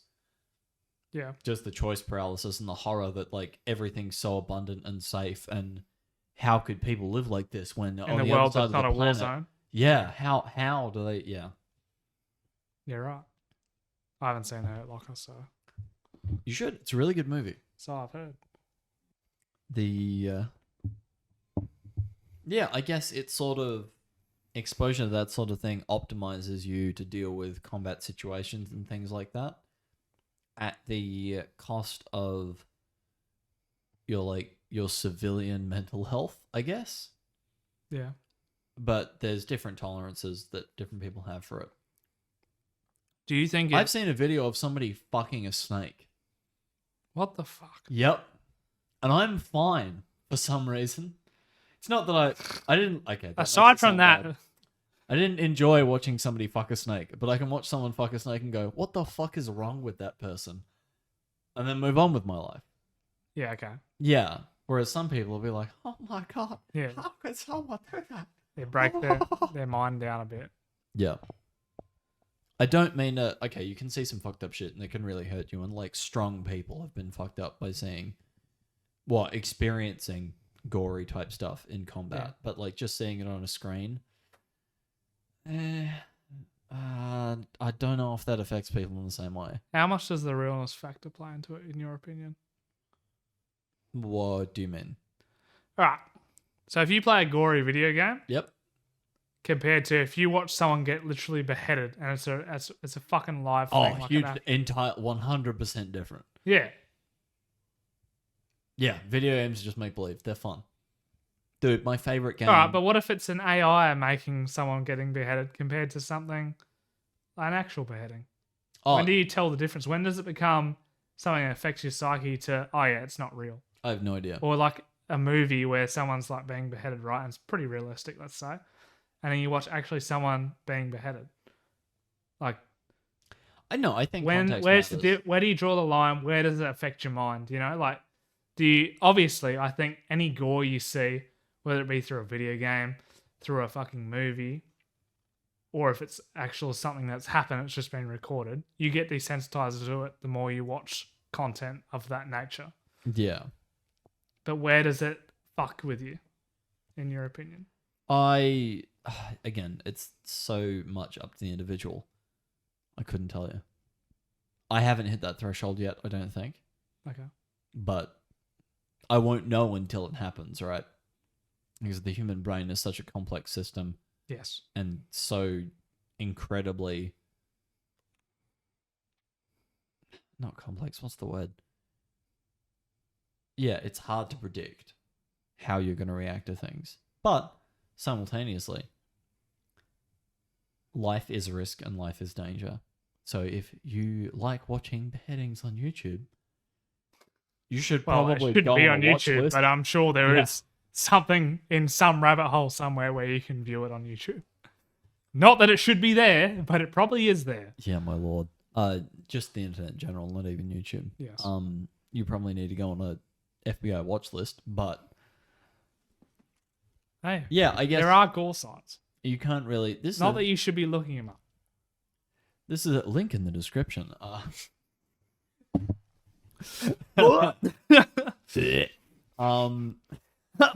Yeah. Just the choice paralysis and the horror that like everything's so abundant and safe, and how could people live like this when in the world that's not a war zone? Yeah, how do they? Yeah, yeah, right. I haven't seen Hurt Locker, so you should. It's a really good movie. So I've heard. Yeah, I guess it's sort of exposure to that sort of thing optimizes you to deal with combat situations and things like that. at the cost of your civilian mental health, I guess. Yeah. But there's different tolerances that different people have for it. Do you think I've seen a video of somebody fucking a snake. What the fuck? Yep. And I'm fine for some reason. It's not that I didn't... Okay. that makes Aside it from sound that, bad. I didn't enjoy watching somebody fuck a snake, but I can watch someone fuck a snake and go, what the fuck is wrong with that person? And then move on with my life. yeah, okay. Yeah. Whereas some people will be like, oh my God, Yeah. how could someone do that? They break their mind down a bit. Yeah. I don't mean to... Okay, you can see some fucked up shit and it can really hurt you. And like strong people have been fucked up by seeing... experiencing gory type stuff in combat. Yeah. But like just seeing it on a screen... I don't know if that affects people in the same way. How much does the realness factor play into it, in your opinion? What do you mean? All right. So if you play a gory video game, Yep. compared to if you watch someone get literally beheaded and it's a fucking live thing. Oh, like huge, an entire 100% different. yeah. Yeah, video games just make believe. They're fun. Dude, my favorite game... All right, but what if it's an AI making someone getting beheaded compared to something like an actual beheading? Oh, When do you tell the difference? When does it become something that affects your psyche to, oh yeah, it's not real? I have no idea. Or like a movie where someone's like being beheaded, right? And it's pretty realistic, let's say. And then you watch actually someone being beheaded. Like, I know, I think where do you draw the line? Where does it affect your mind? You know, like, obviously, I think any gore you see, whether it be through a video game, through a fucking movie, or if it's actual something that's happened, it's just been recorded, you get desensitized to it the more you watch content of that nature. Yeah. But where does it fuck with you, in your opinion? Again, it's so much up to the individual. I couldn't tell you. I haven't hit that threshold yet, I don't think. Okay. But I won't know until it happens, right? Because the human brain is such a complex system Yes. and so incredibly... Not complex, what's the word? Yeah, it's hard to predict how you're going to react to things. But simultaneously, life is risk and life is danger. So if you like watching beheadings on YouTube, you should probably it should go be on on a watch YouTube, list. but I'm sure there Yeah. is something in some rabbit hole somewhere where you can view it on YouTube. Not that it should be there, but it probably is there. Yeah, my lord. Just the internet in general, not even YouTube. Yes. You probably need to go on a FBI watch list, but Hey, yeah, I guess there are gore sites. you can't really. This Not is that you should be looking them up. this is a link in the description.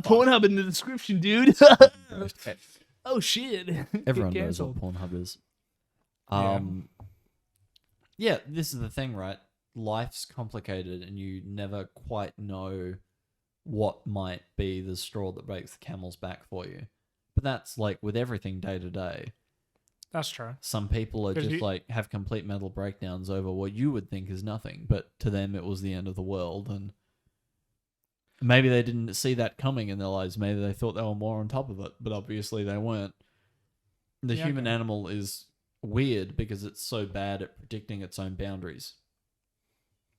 Pornhub in the description, dude. Oh shit. Everyone Get knows what cancelled. Pornhub is. Yeah. Yeah, this is the thing, right? Life's complicated and you never quite know what might be the straw that breaks the camel's back for you. But that's like with everything day to day. That's true. Some people are 'Cause just you- like have complete mental breakdowns over what you would think is nothing, but to them it was the end of the world. And maybe they didn't see that coming in their lives. Maybe they thought they were more on top of it, but obviously they weren't. The Yeah, human okay. animal is weird because it's so bad at predicting its own boundaries.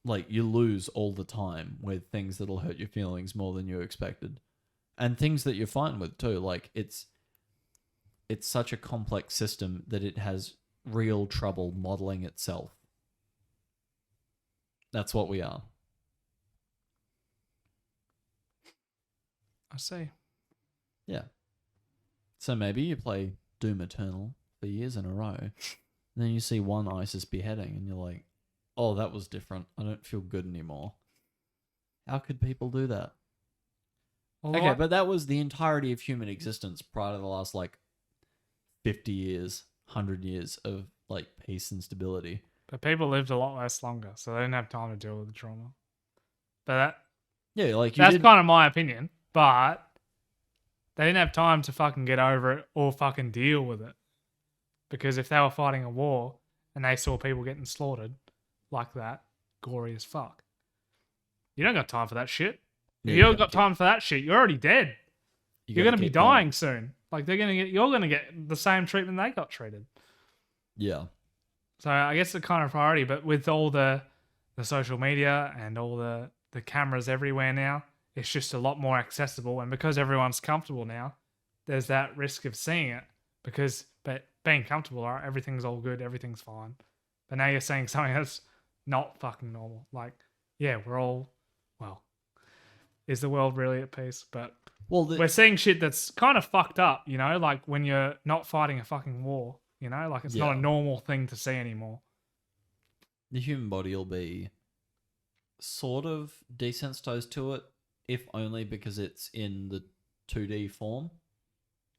Like, you lose all the time with things that'll hurt your feelings more than you expected. And things that you're fine with too. Like, it's such a complex system that it has real trouble modeling itself. That's what we are. I see. Yeah. So maybe you play Doom Eternal for years in a row, and then you see one ISIS beheading, and you're like, oh, that was different. I don't feel good anymore. How could people do that? Well, Okay, what- but that was the entirety of human existence prior to the last, 50 years, 100 years of, peace and stability. But people lived a lot less longer, so they didn't have time to deal with the trauma. But Yeah, you that's did... kind of my opinion. But they didn't have time to fucking get over it or fucking deal with it. Because if they were fighting a war and they saw people getting slaughtered like that, gory as fuck. You don't got time for that shit. Yeah, If you you don't gotta got time for that shit, you're already dead. You're gotta gonna be keep going. dying soon. Like you're gonna get the same treatment they got treated. Yeah. So I guess it's kind of priority, but with all the social media and all the cameras everywhere now, it's just a lot more accessible. And because everyone's comfortable now, there's that risk of seeing it. But being comfortable, all right, everything's all good, everything's fine. But now you're saying something that's not fucking normal. Like, yeah, is the world really at peace? But Well, we're seeing shit that's kind of fucked up, you know, like when you're not fighting a fucking war, you know, like it's not a Yeah. normal thing to see anymore. the human body will be sort of desensitized to it, if only because it's in the 2D form.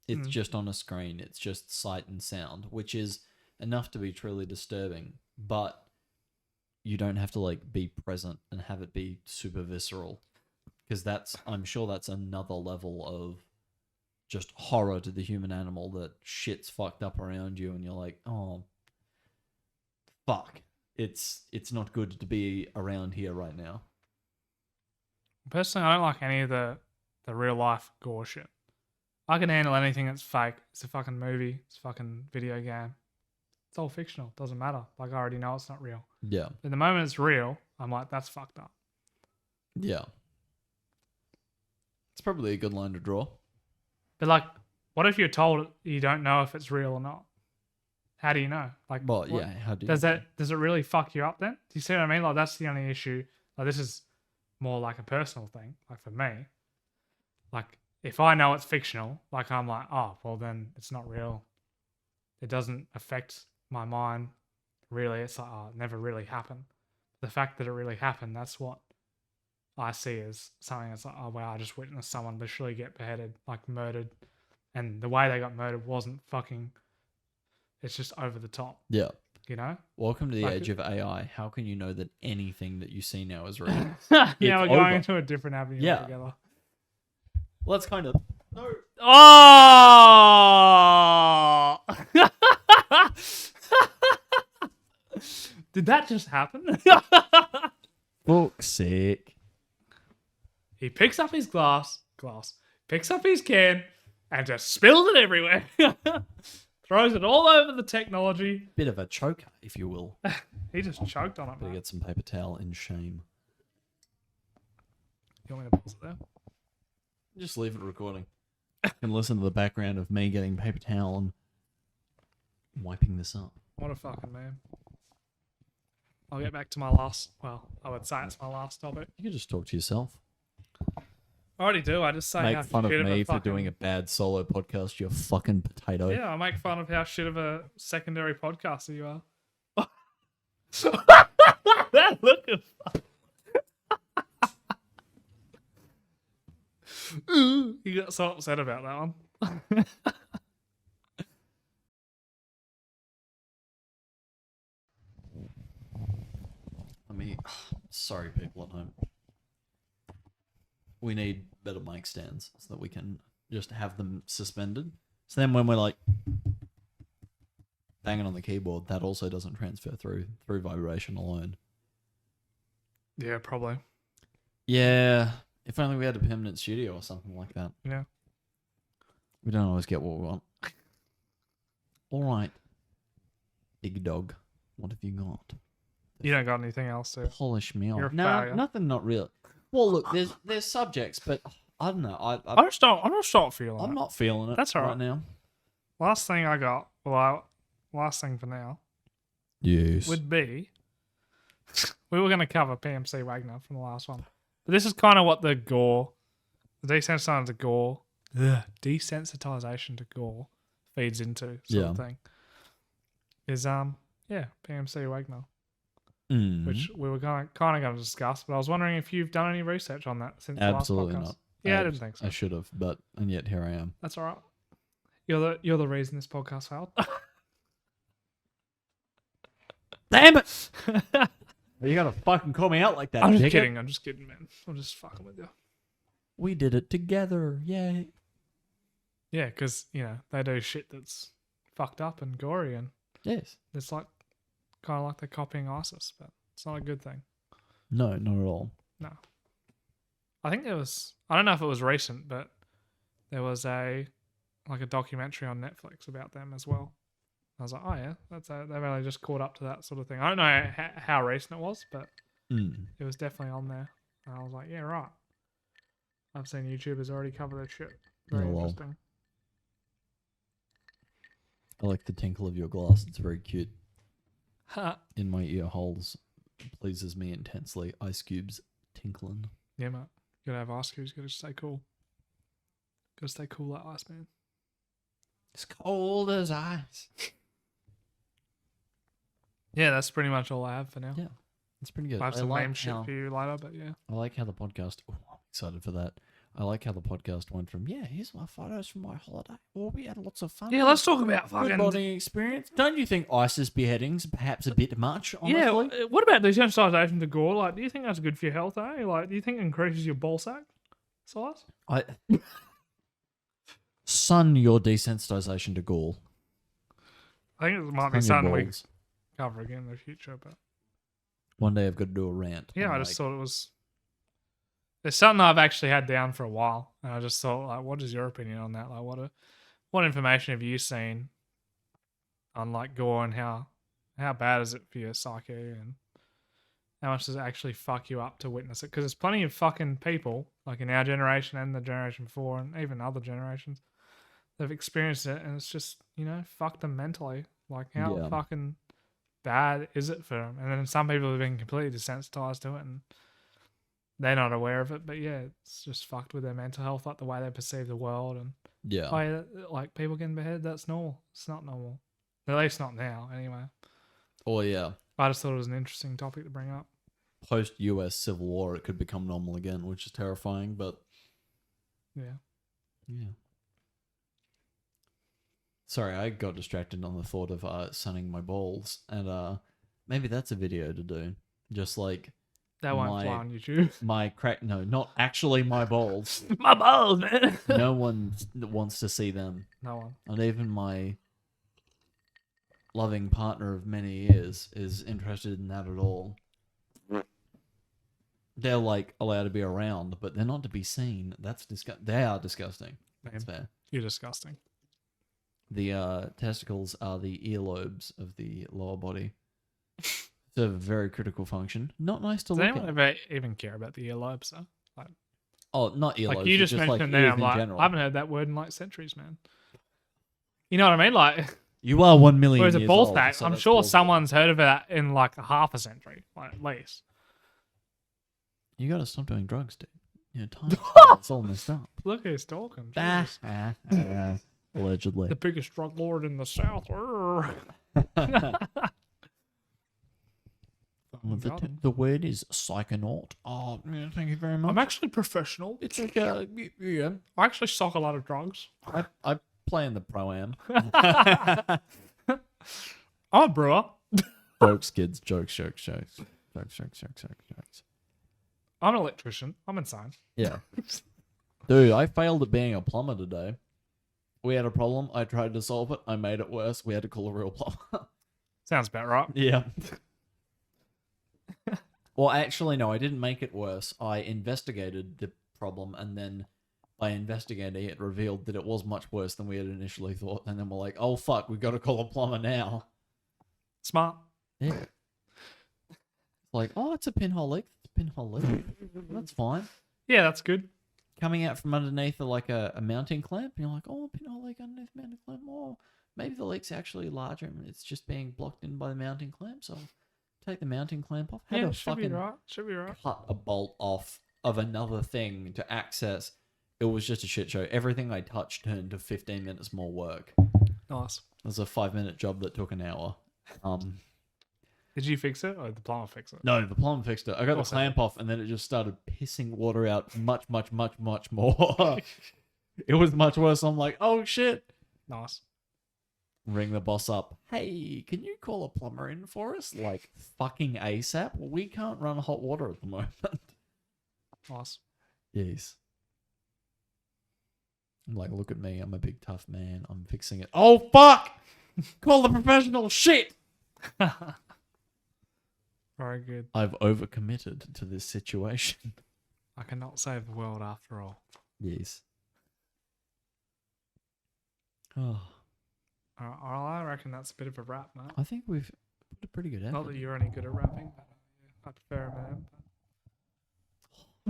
It's just on a screen. It's just sight and sound, which is enough to be truly disturbing. But you don't have to like be present and have it be super visceral, because I'm sure that's another level of just horror to the human animal, that shit's fucked up around you and you're like, oh, fuck. It's not good to be around here right now. Personally, I don't like any of the real life gore shit. I can handle anything that's fake. It's a fucking movie. It's a fucking video game. It's all fictional. Doesn't matter. Like, I already know it's not real. Yeah. But the moment it's real, I'm like, that's fucked up. Yeah. It's probably a good line to draw. But like, what if you're told you don't know if it's real or not? How do you know? Like, Well, yeah. How do you does it really fuck you up then? Do you see what I mean? Like, that's the only issue. Like, this is more like a personal thing. Like, for me, like, if I know it's fictional, like, I'm like, oh, well, then it's not real. It doesn't affect my mind. Really, it's like, oh, it never really happened. The fact that it really happened, that's what I see as something that's like, oh, wow, I just witnessed someone literally get beheaded, like murdered. And the way they got murdered wasn't fucking, it's just over the top, Yeah. you know? Welcome to the Like age of AI. How can you know that anything that you see now is real? Now we're going over. into a different avenue Yeah. altogether. Well, that's kind of... No. Oh! Did that just happen? Fuck's sake. He picks up his picks up his can, and just spills it everywhere. Throws it all over the technology. Bit of a choker, if you will. He just choked on it, Better mate. get some paper towel in shame. You want me to pause it there? Just leave it recording. You can listen to the background of me getting paper towel and wiping this up. What a fucking man. I'll get back to my last, well, I would say it's my last topic. You can just talk to yourself. I already do. I just say Make how fun of shit me a for fucking, doing a bad solo podcast, you fucking potato. Yeah, I make fun of how shit of a secondary podcaster you are. That look of you got so upset about that one. I mean, sorry, people at home. We need better mic stands so that we can just have them suspended. So then when we're like banging on the keyboard, that also doesn't transfer through vibration alone. Yeah, probably. Yeah, if only we had a permanent studio or something like that. Yeah. We don't always get what we want. All right, big dog, what have you got? You don't got anything else to. Polish me You're off. a No, failure. nothing. Not real. Well, look, there's subjects, but I don't know. I'm just not feeling I'm it. not feeling it. That's all right right. now. Last thing I got, last thing for now, Yes. would be we were going to cover PMC Wagner from the last one. But this is kind of what the desensitization to gore, desensitization to gore feeds into sort of thing. Is PMC Wagner, which we were kind of going to discuss, but I was wondering if you've done any research on that since Absolutely the last podcast. not. Yeah, I didn't think so. I should have, and yet here I am. That's all right. You're the reason this podcast failed. Damn it! You gotta fucking call me out like that. I'm just dickhead. kidding. I'm just kidding, man. I'm just fucking with you. We did it together. Yay! Yeah, because they do shit that's fucked up and gory, and Yes. it's like kind of like they're copying ISIS, but it's not a good thing. No, not at all. No. I think there was. I don't know if it was recent, but there was a documentary on Netflix about them as well. I was like, oh yeah, they've only just caught up to that sort of thing. I don't know how recent it was, but it was definitely on there. And I was like, yeah, right. I've seen YouTubers already cover their shit. Very Oh, well. interesting. I like the tinkle of your glass. It's very cute. Ha. In my ear holes. Pleases me intensely. Ice cubes tinkling. Yeah, mate. You gotta have ice cubes. You gotta stay cool. Gotta stay cool like ice, man. It's cold as ice. Yeah, that's pretty much all I have for now. Yeah, it's pretty good. I have some like name shit for you later, but yeah. I like how the podcast. Oh, I'm excited for that. I like how the podcast went from here's my photos from my holiday. Oh, we had lots of fun. Yeah, let's talk about good fucking bonding experience. Don't you think ISIS beheadings are perhaps a bit much? Honestly? Yeah, what about desensitization to gore? Like, do you think that's good for your health, eh? Like, do you think it increases your ball sack size? Son, your desensitization to gall. I think it might be On your something we balls. cover again in the future, but One day I've got to do a rant. yeah, on, I just thought it was. It's something I've actually had down for a while, and I just thought, like, what is your opinion on that? Like, what information have you seen on like gore and how bad is it for your psyche and how much does it actually fuck you up to witness it? Because there's plenty of fucking people, like in our generation and the generation before, and even other generations, they've experienced it, and it's just fucked them mentally. Like, how Yeah. fucking bad is it for them? And then some people have been completely desensitized to it, and they're not aware of it. But yeah, it's just fucked with their mental health, like the way they perceive the world. And Yeah. oh, yeah, like people getting beheaded, that's normal. It's not normal. At least not now, anyway. Oh yeah. I just thought it was an interesting topic to bring up. Post US Civil War, it could become normal again, which is terrifying. But Yeah. yeah. Sorry, I got distracted on the thought of sunning my balls, and maybe that's a video to do. Just like That won't fly on YouTube. my crack. No, not actually my balls. My balls, man. No one wants to see them. No one. Not even my loving partner of many years is interested in that at all. They're like allowed to be around, but they're not to be seen. That's They are disgusting. That's fair. You're disgusting. The testicles are the earlobes of the lower body. Serve a very critical function. Not nice to Does look anyone at. ever even care about the earlobes, though? Oh, not earlobes. Like, you just like mentioned it ears now. I'm in like, general. I haven't heard that word in like centuries, man. You know what I mean? Like, You are 1 million whereas a years ball old, sack, so I'm that's sure bullshit. someone's heard of that in like a half a century, like at least. You gotta stop doing drugs, dude. Time. It's all messed up. Look who's talking. Ah, Jesus. Allegedly. The biggest drug lord in the South. The word is psychonaut. Oh, yeah, thank you very much. I'm actually professional. It's like, yeah. I actually suck a lot of drugs. I play in the pro-am. I'm a brewer. Jokes, kids. Jokes. I'm an electrician. I'm insane. Yeah. Dude, I failed at being a plumber today. We had a problem. I tried to solve it. I made it worse. We had to call a real plumber. Sounds about right. Yeah. Well, actually, no, I didn't make it worse. I investigated the problem, and then by investigating it revealed that it was much worse than we had initially thought. And then we're like, oh, fuck, we've got to call a plumber now. Smart. Yeah. Like, oh, it's a pinhole leak. It's a pinhole leak. That's fine. Yeah, that's good. Coming out from underneath a mounting clamp, and you're like, oh, pinhole leak underneath mounting clamp. Oh, maybe the leak's actually larger and it's just being blocked in by the mounting clamp. So take the mounting clamp off. Had Yeah, to should be fucking right. Should be right. cut a bolt off of another thing to access. It was just a shit show. Everything I touched turned to 15 minutes more work. Nice. It was a 5-minute job that took an hour. Did you fix it or did the plumber fix it? No, the plumber fixed it. I got the Awesome. clamp off, and then it just started pissing water out much more. It was much worse. I'm like, oh shit. Nice. Ring the boss up. Hey, can you call a plumber in for us? Like, fucking ASAP? Well, we can't run hot water at the moment. Nice. Yes. I'm like, look at me. I'm a big tough man. I'm fixing it. Oh, fuck! Call the professional. Shit! Very good. I've overcommitted to this situation. I cannot save the world after all. Yes. Oh, I reckon that's a bit of a wrap, mate. I think we've put a pretty good effort. Not that you're any good at rapping, but I prefer a man.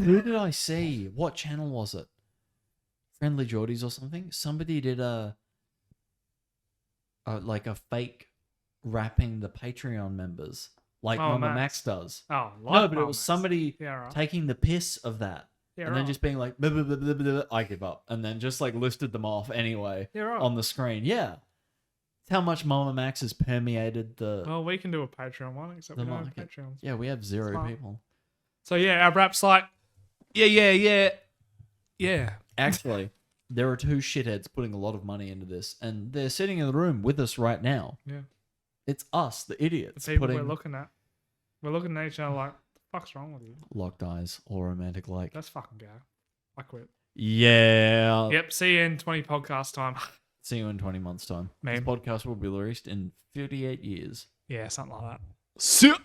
Who did I see? What channel was it? friendlyjordies or something. Somebody did a fake rapping the Patreon members, like Mamamax does. Oh, no, but it was Mamamax. somebody right. taking the piss of that. Yeah, and then just being like, blah, blah, blah, blah, blah, I give up. And then just like listed them off anyway on the screen. Yeah. It's how much Mamamax has permeated the. Well, we can do a Patreon one, except we don't have Patreons. Yeah, we have 0 people. So yeah, our rap's like, yeah. Actually, there are 2 shitheads putting a lot of money into this, and they're sitting in the room with us right now. Yeah. It's us, the idiots. The people we're looking at. We're looking at each other like, the fuck's wrong with you? Locked eyes or romantic like. Let's fucking go. I quit. Yeah. Yep, see you in 20 podcast time. See you in 20 months' time. Meme. This podcast will be released in 58 years. Yeah, something like that. See ya.